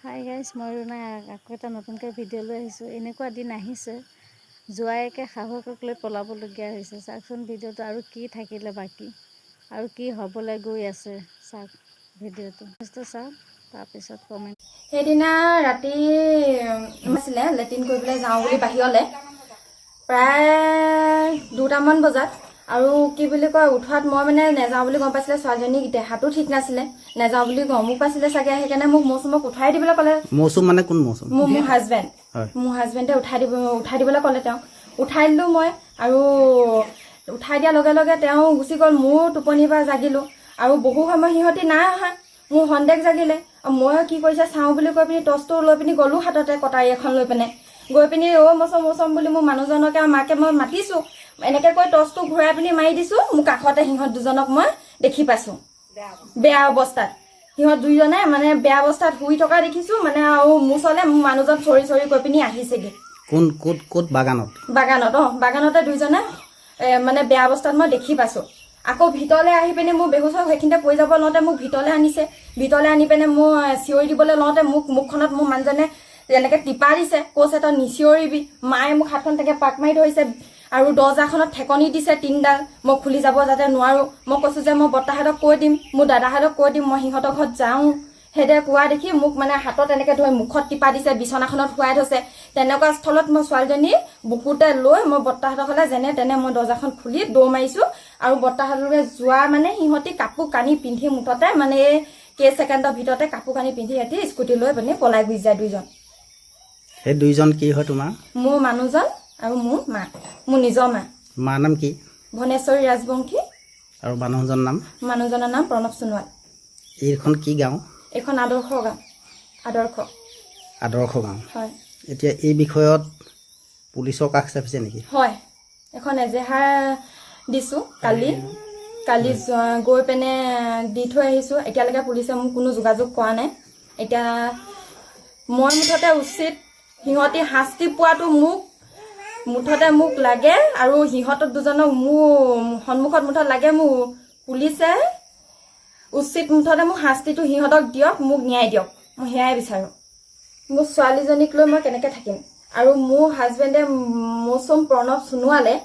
Hi guys, মই ৰুণা আকৌ এটা নতুনকৈ ভিডিঅ' লৈ আহিছোঁ। এনেকুৱা দিন আহিছে জোৱাইকে শাহুকক লৈ পলাবলগীয়া হৈছে। চাওকচোন ভিডিঅ'টো, আৰু কি থাকিলে বাকী আৰু কি হ'বলৈ গৈ আছে। চাওক ভিডিঅ'টো চাওক, তাৰপিছত কমেণ্ট। সেইদিনা ৰাতি আছিলে লেট্ৰিন কৰিবলৈ যাওঁ বুলি বাহিৰলৈ, প্ৰায় 2টামান বজাত। আৰু কি বুলি কয়, উঠোৱাত মই মানে নেযাওঁ বুলি গম পাইছিলে। ছোৱালীজনী দেহাটো ঠিক নাছিলে, নেযাওঁ বুলি গমো পাইছিলে চাগে। সেইকাৰণে মোক মৌচুমক উঠাই দিবলৈ ক'লে। মৌচুম মানে কোন মৌচুম? মোৰ হাজবেণ্ডে উঠাই দিবলৈ ক'লে। তেওঁক উঠাই দিলোঁ মই, আৰু উঠাই দিয়াৰ লগে লগে তেওঁ গুচি গ'ল। মোৰ টোপনিৰ পৰা জাগিলোঁ, আৰু বহু সময় সিহঁতি নাই অহা। মোৰ সন্দেহ জাগিলে। মই কি কৰিছে চাওঁ বুলি কৈ পিনি টৰ্চটো লৈ পিনি গ'লোঁ হাততে, কটাৰী এখন লৈ পিনে গৈ পিনি মৌচম বুলি মোৰ মানুহজনকে আৰু মাকে মই মাতিছোঁ। এনেকৈ কৈ টৰ্চটো ঘূৰাই পিনি মাৰি দিছোঁ। মোৰ কাষতে সিহঁত দুজনক মই দেখি পাইছোঁ বেয়া অৱস্থাত। সিহঁত দুইজনে মানে বেয়া অৱস্থাত শুই থকা দেখিছোঁ। মানে আৰু মোৰ ওচৰলৈ মোৰ মানুহজন চৰি কৈ পিনি আহিছেগৈ। ক'ত বাগানতে দুইজনে মানে বেয়া অৱস্থাত মই দেখি পাইছোঁ। আকৌ ভিতৰলৈ আহি পিনে মোৰ বেহুচ হৈ সেইখিনিতে পৰি যাব লওঁতে মোক ভিতৰলৈ আনিছে। ভিতৰলৈ আনি পিনে মোৰ চিঞৰি দিবলৈ লওঁতে মুখখনত মোৰ মানুহজনে এনেকৈ টিপা দিছে, কৈছে তই নিচিঞৰিবি। মায়ে মোক হাতখন তেনেকৈ পাক মাৰি ধৰিছে, আৰু দৰ্জাখনত ঠেকনি দিছে 3ডাল। মই খুলি যাব যাতে নোৱাৰোঁ। মই কৈছোঁ যে মই বৰ্তাহঁতক কৈ দিম, মোৰ দাদাহঁতক কৈ দিম, মই সিহঁতৰ ঘৰত যাওঁ। সেইদৰে কোৱা দেখি মোক মানে হাতত এনেকৈ ধৰি মুখত টিপা দিছে, বিচনাখনত শুৱাই থৈছে। তেনেকুৱা স্থলত মই ছোৱালীজনী বুকুতে লৈ মই বৰ্তাহঁতৰ ঘৰলৈ যেনে তেনে মই দৰ্জাখন খুলি দৌৰ মাৰিছোঁ। আৰু বৰ্তাহঁতলৈ যোৱা মানে সিহঁতি কাপোৰ কানি পিন্ধি মুঠতে মানে এই কেইছেকেণ্ডৰ ভিতৰতে কাপোৰ কানি পিন্ধি সিহঁতি স্কুটি লৈ পিনি পলাই গুচি যায় দুইজন। সেই দুইজন কি হয় তোমাৰ? মোৰ মানুহজন আৰু মোৰ মা, মোৰ নিজৰ মা। মাৰ নাম কি? ভনেশ্বৰী ৰাজবংশী। আৰু মানুহজনৰ নাম? মানুহজনৰ নাম প্ৰণৱ সোণোৱাল। এইখন কি গাঁও? এইখন আদৰ্শ গাঁও। আদৰ্শ গাঁও। হয়। এতিয়া এই বিষয়ত পুলিচৰ কাষ চাপিছে নেকি? হয়, এখন এজেহাৰ দিছোঁ। কালি গৈ পিনে দি থৈ আহিছোঁ। এতিয়ালৈকে পুলিচে মোক কোনো যোগাযোগ কৰা নাই। এতিয়া মই মুঠতে উচিত সিহঁতি শাস্তি পোৱাটো মোক লাগে, আৰু সিহঁতক দুজনক মোৰ সন্মুখত মুঠত লাগে। মোৰ পুলিচে উচিত মুঠতে মোক শাস্তিটো সিহঁতক দিয়ক, মোক ন্যায় দিয়ক। মই সেয়াই বিচাৰোঁ। মোৰ ছোৱালীজনীক লৈ মই কেনেকৈ থাকিম? আৰু মোৰ হাজবেণ্ডে মৌচুম প্ৰণৱ সোণোৱালে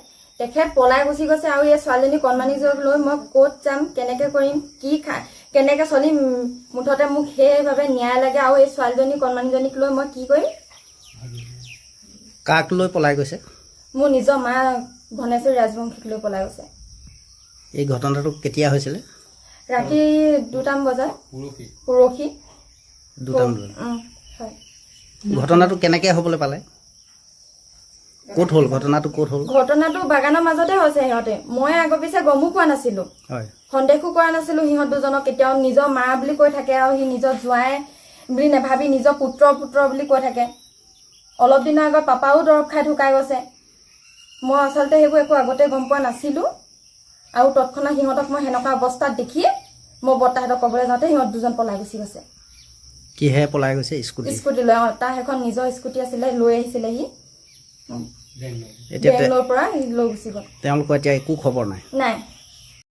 তেখেত পলাই গুচি গৈছে। আৰু এই ছোৱালীজনী কণমানিজনীক লৈ মই ক'ত যাম, কেনেকৈ কৰিম, কেনেকৈ চলিম? মুঠতে মোক সেইবাবে ন্যায় লাগে। আৰু এই ছোৱালীজনী কণমানিজনীক লৈ মই কি কৰিম? কাক লৈ পলাই গৈছে? মোৰ নিজৰ মা ভনেশ্বৰী ৰাজবংশীক লৈ পলাই গৈছে। এই ঘটনাটো কেতিয়া হৈছিলে? ৰাতি 2টামান বজাত। পৰহি 2টামান বজাত। হয়। ঘটনাটো কেনেকৈ হ'বলৈ পালে? ক'ত হ'ল ঘটনাটো? ঘটনাটো বাগানৰ মাজতে হৈছে। সিহঁতে মই আগৰ পিছে গমো পোৱা নাছিলোঁ, সন্দেহো কৰা নাছিলোঁ। সিহঁত দুজনক কেতিয়াও নিজৰ মা বুলি কৈ থাকে, আৰু সি নিজৰ জোঁৱাই বুলি নাভাবি নিজৰ পুত্ৰ বুলি কৈ থাকে। অলপ দিনৰ আগত পাপাও দৰৱ খাই ঢুকাই গৈছে। মই আচলতে সেইবোৰ একো আগতে গম পোৱা নাছিলোঁ। আৰু তৎক্ষণাৎ সিহঁতক মই সেনেকুৱা অৱস্থাত দেখি মই বৰ্তাহঁতক ক'বলৈ যাওঁতে সিহঁত দুজন পলাই গুচি গৈছে। কিহে পলাই গৈছে? স্কুটি লৈ। তাৰ এখন নিজৰ স্কুটি আছিলে, লৈ আহিছিলে সি বেংগলোৰৰ পৰা লৈ গুচি গ'ল। তেওঁলোকৰ এতিয়া একো খবৰ নাই?